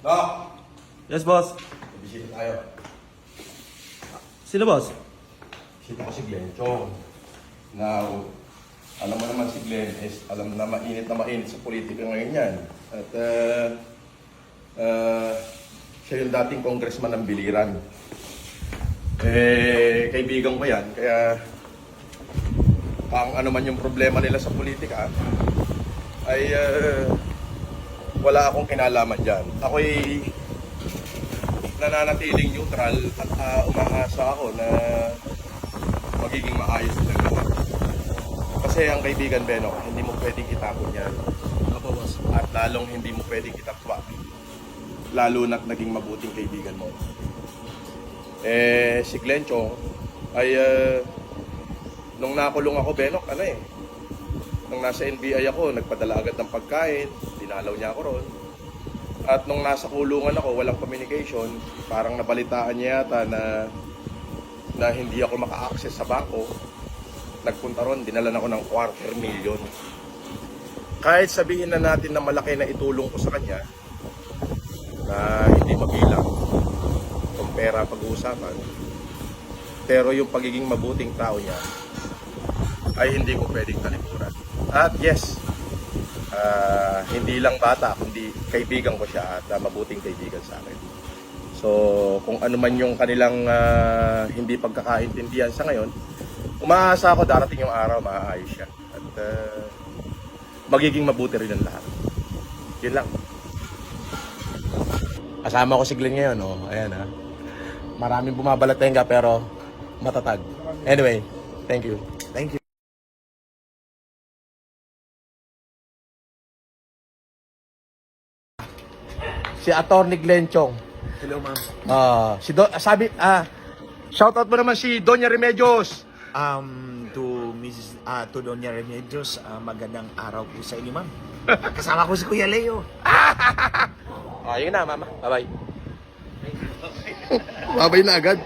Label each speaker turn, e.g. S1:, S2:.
S1: Doc!
S2: Yes, boss.
S1: Bisita tayo.
S2: Sino, boss?
S1: Bisita ko si Glenn Chong. Now, alam mo naman si Glenn is alam na mainit sa politika ngayon yan. At siya yung dating congressman ng Biliran. Kaibigan ko yan. Kaya ang ano man yung problema nila sa politika ay wala akong kinalaman dyan. Ako'y nananatiling neutral at umaasa ako na magiging maayos ng lahat. Kasi ang kaibigan, Beno, hindi mo pwedeng itapon yan.
S2: Opo, boss.
S1: At lalong hindi mo pwedeng itapwa. Lalo na't naging mabuting kaibigan mo. Si Glenn Chong ay nung nakulong ako, Beno, nung nasa NBI ako, nagpadala agad ng pagkain, dinalaw niya ako ron. At nung nasa kulungan ako, walang communication, parang nabalitaan niya yata na hindi ako maka-access sa bangko. Nagpunta ron, dinalan ako ng 250,000. Kahit sabihin na natin na malaki na itulong ko sa kanya, na hindi mabilang kung pera pag-uusapan, pero yung pagiging mabuting tao niya ay hindi ko pwedeng talikuran. At yes, hindi lang bata, kundi kaibigan ko siya at mabuting kaibigan sa akin. So, kung ano man yung kanilang hindi pagkakaintindihan sa ngayon, umaasa ako darating yung araw, maaayos siya. At magiging mabuti rin ang lahat. Yun lang. Kasama ko si Glenn ngayon, oh. Ayan, ha. Maraming bumabalatenga pero matatag. Anyway, thank you. Thank you. Si Atty. Glenn Chong.
S2: Hello, ma'am.
S1: Shoutout mo naman si Doña Remedios.
S3: To Doña Remedios, magandang araw po sa inyo, ma'am. Kasama ko si Kuya Leo.
S1: Yun na, mama. Bye-bye. Bye-bye na agad.